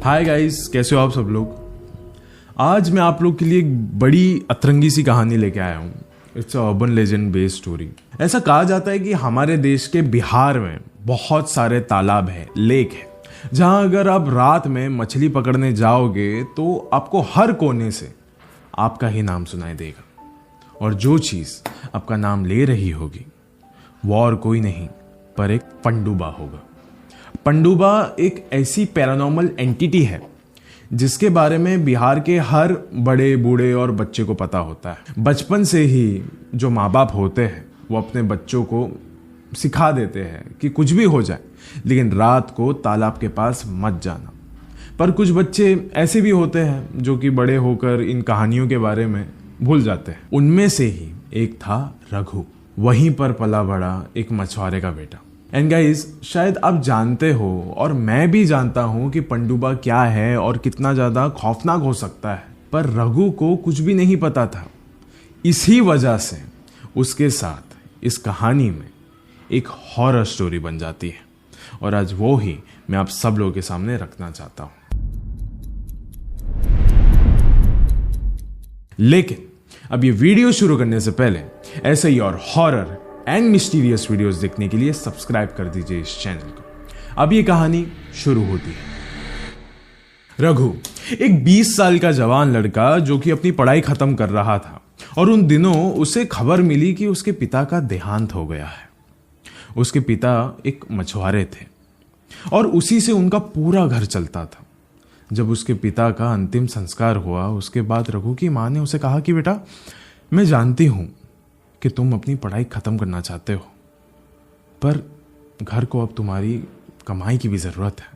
Hi guys, कैसे हो आप सब लोग। आज मैं आप लोग के लिए एक बड़ी अतरंगी सी कहानी लेके आया हूँ। It's a urban legend based story. ऐसा कहा जाता है कि हमारे देश के बिहार में बहुत सारे तालाब है, लेक है, जहाँ अगर आप रात में मछली पकड़ने जाओगे तो आपको हर कोने से आपका ही नाम सुनाई देगा, और जो चीज़ आपका नाम ले रही होगी वो और कोई नहीं पर एक पंडुबा होगा। पंडुबा एक ऐसी पैरानॉर्मल एंटिटी है जिसके बारे में बिहार के हर बड़े बूढ़े और बच्चे को पता होता है। बचपन से ही जो माँ बाप होते हैं वो अपने बच्चों को सिखा देते हैं कि कुछ भी हो जाए लेकिन रात को तालाब के पास मत जाना। पर कुछ बच्चे ऐसे भी होते हैं जो कि बड़े होकर इन कहानियों के बारे में भूल जाते हैं। उनमें से ही एक था रघु, वहीं पर पला बड़ा एक मछुआरे का बेटा। एंड गाइस, शायद आप जानते हो और मैं भी जानता हूं कि पंडुबा क्या है और कितना ज्यादा खौफनाक हो सकता है, पर रघु को कुछ भी नहीं पता था। इसी वजह से उसके साथ इस कहानी में एक हॉरर स्टोरी बन जाती है, और आज वो ही मैं आप सब लोगों के सामने रखना चाहता हूं। लेकिन अब ये वीडियो शुरू करने से पहले ऐसे ही और हॉरर एंड मिस्टीरियस वीडियोस देखने के लिए सब्सक्राइब कर दीजिए इस चैनल को। अब ये कहानी शुरू होती है। रघु एक 20 साल का जवान लड़का जो कि अपनी पढ़ाई खत्म कर रहा था, और उन दिनों उसे खबर मिली कि उसके पिता का देहांत हो गया है। उसके पिता एक मछुआरे थे और उसी से उनका पूरा घर चलता था। जब उसके पिता का अंतिम संस्कार हुआ उसके बाद रघु की मां ने उसे कहा कि बेटा, मैं जानती हूं कि तुम अपनी पढ़ाई खत्म करना चाहते हो, पर घर को अब तुम्हारी कमाई की भी जरूरत है।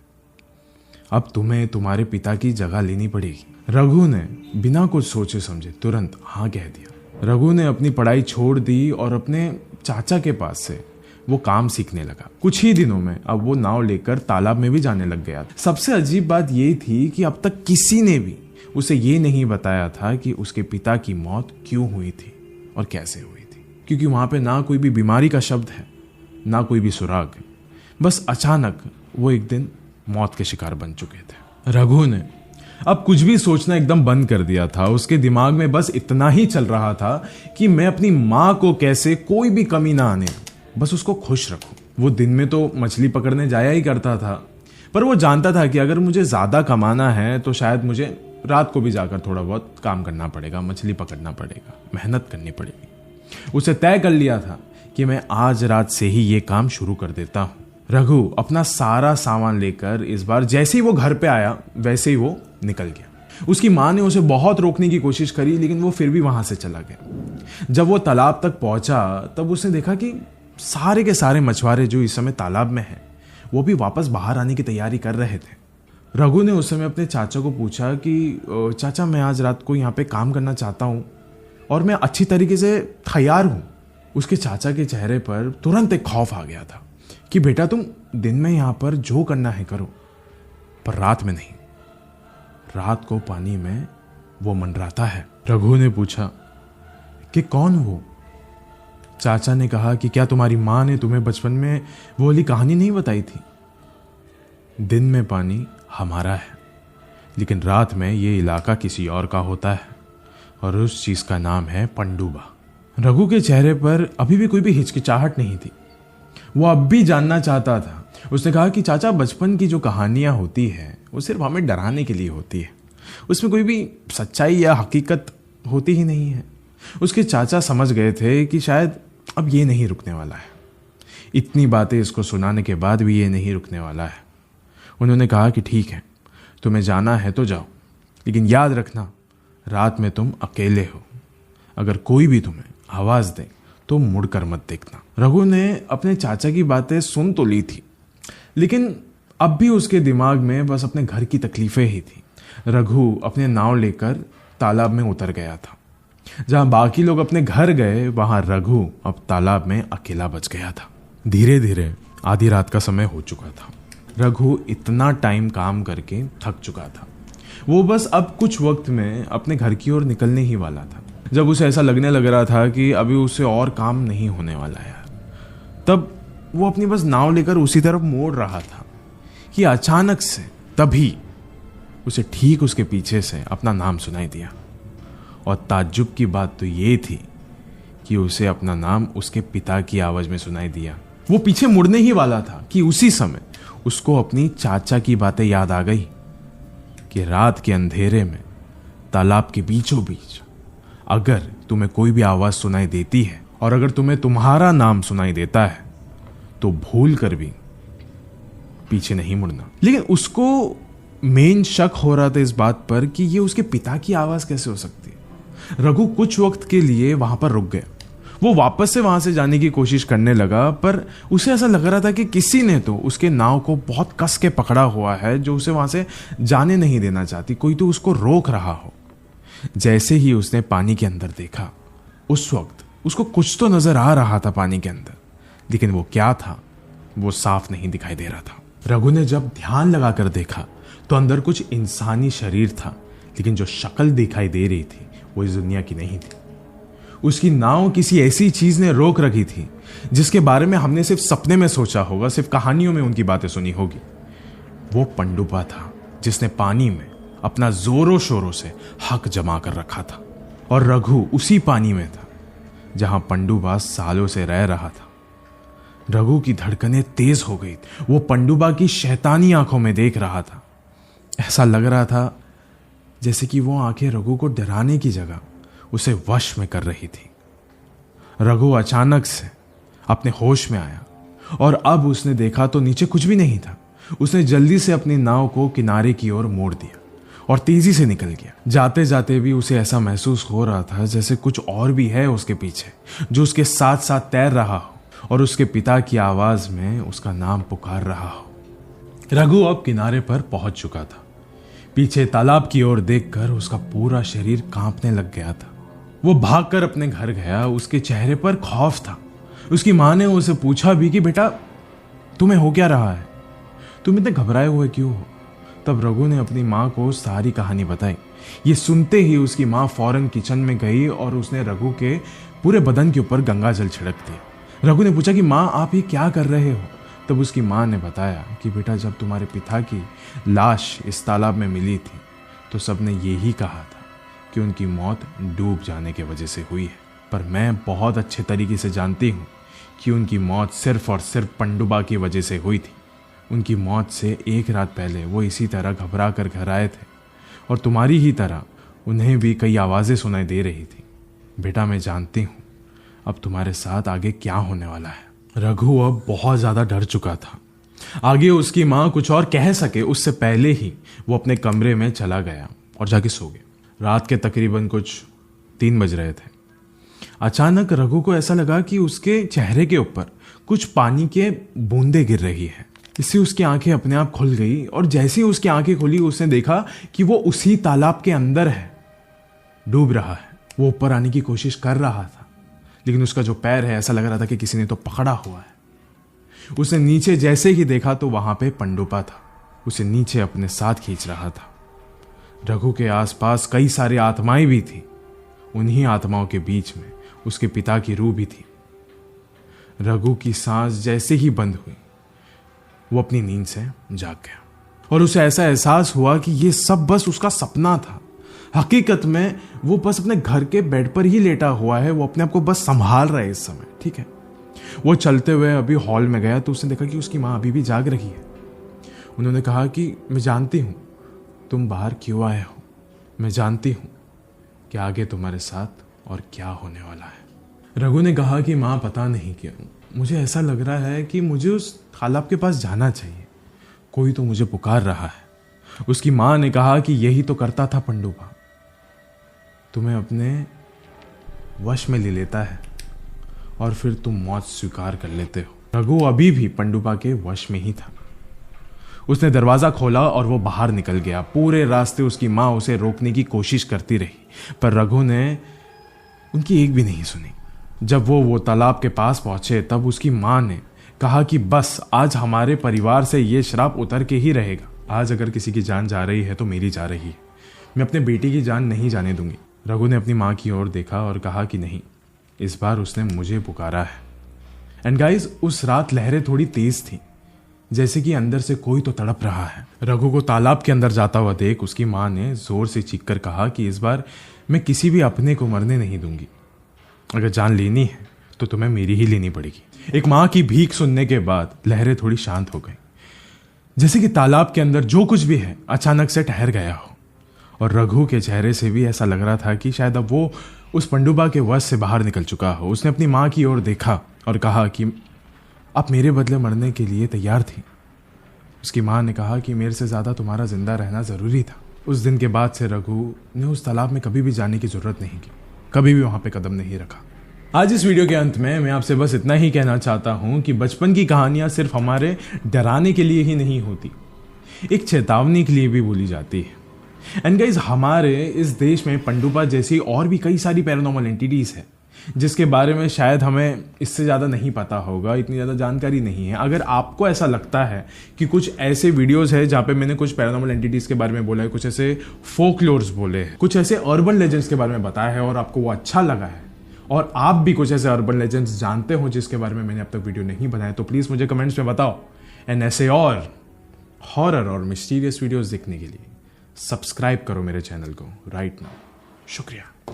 अब तुम्हें तुम्हारे पिता की जगह लेनी पड़ेगी। रघु ने बिना कुछ सोचे समझे तुरंत हाँ कह दिया। रघु ने अपनी पढ़ाई छोड़ दी और अपने चाचा के पास से वो काम सीखने लगा। कुछ ही दिनों में अब वो नाव लेकर तालाब में भी जाने लग गया। सबसे अजीब बात ये थी कि अब तक किसी ने भी उसे ये नहीं बताया था कि उसके पिता की मौत क्यों हुई थी और कैसे हुई थी, क्योंकि वहां पे ना कोई भी बीमारी का शब्द है, ना कोई भी सुराग। बस अचानक वो एक दिन मौत के शिकार बन चुके थे। रघु ने अब कुछ भी सोचना एकदम बंद कर दिया था। उसके दिमाग में बस इतना ही चल रहा था कि मैं अपनी माँ को कैसे कोई भी कमी ना आने दूं, बस उसको खुश रखूं। वो दिन में तो मछली पकड़ने जाया ही करता था, पर वो जानता था कि अगर मुझे ज्यादा कमाना है तो शायद मुझे रात को भी जाकर थोड़ा बहुत काम करना पड़ेगा, मछली पकड़ना पड़ेगा, मेहनत करनी पड़ेगी। उसे तय कर लिया था कि मैं आज रात से ही ये काम शुरू कर देता हूं। रघु अपना सारा सामान लेकर इस बार जैसे ही वो घर पे आया वैसे ही वो निकल गया। उसकी मां ने उसे बहुत रोकने की कोशिश करी लेकिन वो फिर भी वहां से चला गया। जब वो तालाब तक पहुंचा तब उसने देखा कि सारे के सारे मछुआरे जो इस समय तालाब में हैं वो भी वापस बाहर आने की तैयारी कर रहे थे। रघु ने उस समय अपने चाचा को पूछा कि चाचा, मैं आज रात को यहाँ पे काम करना चाहता हूँ और मैं अच्छी तरीके से तैयार हूँ। उसके चाचा के चेहरे पर तुरंत एक खौफ आ गया था कि बेटा, तुम दिन में यहाँ पर जो करना है करो, पर रात में नहीं। रात को पानी में वो मंडराता है। रघु ने पूछा कि कौन वो? चाचा ने कहा कि क्या तुम्हारी माँ ने तुम्हें बचपन में वो वाली कहानी नहीं बताई थी? दिन में पानी हमारा है लेकिन रात में ये इलाका किसी और का होता है, और उस चीज का नाम है पंडुबा। रघु के चेहरे पर अभी भी कोई भी हिचकिचाहट नहीं थी। वो अब भी जानना चाहता था। उसने कहा कि चाचा, बचपन की जो कहानियां होती है वो सिर्फ हमें डराने के लिए होती है, उसमें कोई भी सच्चाई या हकीकत होती ही नहीं है। उसके चाचा समझ गए थे कि शायद अब ये नहीं रुकने वाला है। इतनी बातें इसको सुनाने के बाद भी ये नहीं रुकने वाला है। उन्होंने कहा कि ठीक है, तुम्हें जाना है तो जाओ, लेकिन याद रखना रात में तुम अकेले हो। अगर कोई भी तुम्हें आवाज दे तो मुड़कर मत देखना। रघु ने अपने चाचा की बातें सुन तो ली थी लेकिन अब भी उसके दिमाग में बस अपने घर की तकलीफें ही थी। रघु अपने नाव लेकर तालाब में उतर गया था। जहां बाकी लोग अपने घर गए वहां रघु अब तालाब में अकेला बच गया था। धीरे धीरे आधी रात का समय हो चुका था। रघु इतना टाइम काम करके थक चुका था। वो बस अब कुछ वक्त में अपने घर की ओर निकलने ही वाला था। जब उसे ऐसा लगने लग रहा था कि अभी उसे और काम नहीं होने वाला है, तब वो अपनी बस नाव लेकर उसी तरफ मोड़ रहा था कि अचानक से तभी उसे ठीक उसके पीछे से अपना नाम सुनाई दिया। और ताज्जुब की बात तो ये थी कि उसे अपना नाम उसके पिता की आवाज में सुनाई दिया। वो पीछे मुड़ने ही वाला था कि उसी समय उसको अपनी चाचा की बातें याद आ गई कि रात के अंधेरे में तालाब के बीचों बीच अगर तुम्हें कोई भी आवाज सुनाई देती है और अगर तुम्हें तुम्हारा नाम सुनाई देता है तो भूल कर भी पीछे नहीं मुड़ना। लेकिन उसको मेन शक हो रहा था इस बात पर कि ये उसके पिता की आवाज कैसे हो सकती है। रघु कुछ वक्त के लिए वहां पर रुक गया। वो वापस से वहां से जाने की कोशिश करने लगा, पर उसे ऐसा लग रहा था कि किसी ने तो उसके नाव को बहुत कस के पकड़ा हुआ है, जो उसे वहां से जाने नहीं देना चाहती। कोई तो उसको रोक रहा हो। जैसे ही उसने पानी के अंदर देखा, उस वक्त उसको कुछ तो नजर आ रहा था पानी के अंदर, लेकिन वो क्या था वो साफ नहीं दिखाई दे रहा था। रघु ने जब ध्यान लगाकर देखा तो अंदर कुछ इंसानी शरीर था, लेकिन जो शक्ल दिखाई दे रही थी वो इस दुनिया की नहीं थी। उसकी नाव किसी ऐसी चीज ने रोक रखी थी जिसके बारे में हमने सिर्फ सपने में सोचा होगा, सिर्फ कहानियों में उनकी बातें सुनी होगी। वो पंडुबा था जिसने पानी में अपना जोरों शोरों से हक जमा कर रखा था, और रघु उसी पानी में था जहां पंडुबा सालों से रह रहा था। रघु की धड़कनें तेज हो गई। वो पंडुबा की शैतानी आंखों में देख रहा था। ऐसा लग रहा था जैसे कि वो आंखें रघु को डराने की जगह उसे वश में कर रही थी। रघु अचानक से अपने होश में आया और अब उसने देखा तो नीचे कुछ भी नहीं था। उसने जल्दी से अपनी नाव को किनारे की ओर मोड़ दिया और तेजी से निकल गया। जाते जाते भी उसे ऐसा महसूस हो रहा था जैसे कुछ और भी है उसके पीछे, जो उसके साथ साथ तैर रहा हो और उसके पिता की आवाज में उसका नाम पुकार रहा हो। रघु अब किनारे पर पहुंच चुका था। पीछे तालाब की ओर देखकर उसका पूरा शरीर कांपने लग गया था। वो भागकर अपने घर गया। उसके चेहरे पर खौफ था। उसकी मां ने उसे पूछा भी कि बेटा तुम्हें हो क्या रहा है, तुम इतने घबराए हुए क्यों हो। तब रघु ने अपनी मां को सारी कहानी बताई। ये सुनते ही उसकी मां फौरन किचन में गई और उसने रघु के पूरे बदन के ऊपर गंगा जल छिड़क दिया। रघु ने पूछा कि मां आप ये क्या कर रहे हो। तब उसकी मां ने बताया कि बेटा जब तुम्हारे पिता की लाश इस तालाब में मिली थी तो सबने यही कहा था कि उनकी मौत डूब जाने की वजह से हुई है, पर मैं बहुत अच्छे तरीके से जानती हूँ कि उनकी मौत सिर्फ और सिर्फ पंडुबा की वजह से हुई थी। उनकी मौत से एक रात पहले वो इसी तरह घबरा कर घर आए थे और तुम्हारी ही तरह उन्हें भी कई आवाज़ें सुनाई दे रही थी। बेटा मैं जानती हूँ अब तुम्हारे साथ आगे क्या होने वाला है। रघु अब बहुत ज़्यादा डर चुका था। आगे उसकी माँ कुछ और कह सके उससे पहले ही वो अपने कमरे में चला गया और जाके सो गया। रात के तकरीबन कुछ 3 बज रहे थे। अचानक रघु को ऐसा लगा कि उसके चेहरे के ऊपर कुछ पानी के बूंदे गिर रही है। इससे उसकी आंखें अपने आप खुल गई और जैसे ही उसकी आंखें खुली उसने देखा कि वो उसी तालाब के अंदर है, डूब रहा है। वो ऊपर आने की कोशिश कर रहा था, लेकिन उसका जो पैर है ऐसा लग रहा था कि किसी ने तो पकड़ा हुआ है। उसने नीचे जैसे ही देखा तो वहां पे पंडुबा था, उसे नीचे अपने साथ खींच रहा था। रघु के आसपास कई सारी आत्माएं भी थी। उन्हीं आत्माओं के बीच में उसके पिता की रूह भी थी। रघु की सांस जैसे ही बंद हुई वो अपनी नींद से जाग गया और उसे ऐसा एहसास हुआ कि ये सब बस उसका सपना था। हकीकत में वो बस अपने घर के बेड पर ही लेटा हुआ है। वो अपने आप को बस संभाल रहा है इस समय, ठीक है। वो चलते हुए अभी हॉल में गया तो उसने देखा कि उसकी माँ अभी भी जाग रही है। उन्होंने कहा कि मैं जानती हूँ तुम बाहर क्यों आए हो, मैं जानती हूँ कि आगे तुम्हारे साथ और क्या होने वाला है। रघु ने कहा कि माँ पता नहीं क्यों मुझे ऐसा लग रहा है कि मुझे उस तालाब के पास जाना चाहिए, कोई तो मुझे पुकार रहा है। उसकी माँ ने कहा कि यही तो करता था पंडुबा, तुम्हें अपने वश में ले लेता है और फिर तुम मौत स्वीकार कर लेते हो। रघु अभी भी पंडुबा के वश में ही था। उसने दरवाजा खोला और वो बाहर निकल गया। पूरे रास्ते उसकी माँ उसे रोकने की कोशिश करती रही, पर रघु ने उनकी एक भी नहीं सुनी। जब वो तालाब के पास पहुंचे तब उसकी माँ ने कहा कि बस आज हमारे परिवार से ये श्राप उतर के ही रहेगा। आज अगर किसी की जान जा रही है तो मेरी जा रही है, मैं अपने बेटे की जान नहीं जाने दूंगी। रघु ने अपनी माँ की ओर देखा और कहा कि नहीं, इस बार उसने मुझे पुकारा है। एंड गाइस, उस रात लहरें थोड़ी तेज थी, जैसे कि अंदर से कोई तो तड़प रहा है। रघु को तालाब के अंदर जाता हुआ देख उसकी माँ ने जोर से चीख कर कहा कि इस बार मैं किसी भी अपने को मरने नहीं दूंगी। अगर जान लेनी है तो तुम्हें मेरी ही लेनी पड़ेगी। एक माँ की भीख सुनने के बाद लहरें थोड़ी शांत हो गई, जैसे कि तालाब के अंदर जो कुछ भी है अचानक से ठहर गया हो। और रघु के चेहरे से भी ऐसा लग रहा था कि शायद अब वो उस पंडुबा के वश से बाहर निकल चुका हो। उसने अपनी माँ की ओर देखा और कहा कि आप मेरे बदले मरने के लिए तैयार थी। उसकी माँ ने कहा कि मेरे से ज़्यादा तुम्हारा जिंदा रहना ज़रूरी था। उस दिन के बाद से रघु ने उस तालाब में कभी भी जाने की ज़रूरत नहीं की, कभी भी वहाँ पे कदम नहीं रखा। आज इस वीडियो के अंत में मैं आपसे बस इतना ही कहना चाहता हूँ कि बचपन की कहानियाँ सिर्फ हमारे डराने के लिए ही नहीं होती, एक चेतावनी के लिए भी बोली जाती है। एंड गाइस, हमारे इस देश में पंडुबा जैसी और भी कई सारी पैरानॉर्मल एंटिटीज़ है जिसके बारे में शायद हमें इससे ज़्यादा नहीं पता होगा, इतनी ज़्यादा जानकारी नहीं है। अगर आपको ऐसा लगता है कि कुछ ऐसे वीडियोस है जहाँ पे मैंने कुछ पैरानॉर्मल एंटिटीज़ के बारे में बोला है, कुछ ऐसे फोकलोर्स बोले हैं, कुछ ऐसे अर्बन लेजेंड्स के बारे में बताया है और आपको वो अच्छा लगा है, और आप भी कुछ ऐसे अर्बन लेजेंड्स जानते हो जिसके बारे में मैंने अब तक वीडियो नहीं बनाया, तो प्लीज़ मुझे कमेंट्स में बताओ। एंड ऐसे और हॉरर और मिस्टीरियस वीडियोस देखने के लिए सब्सक्राइब करो मेरे चैनल को राइट नाउ। शुक्रिया।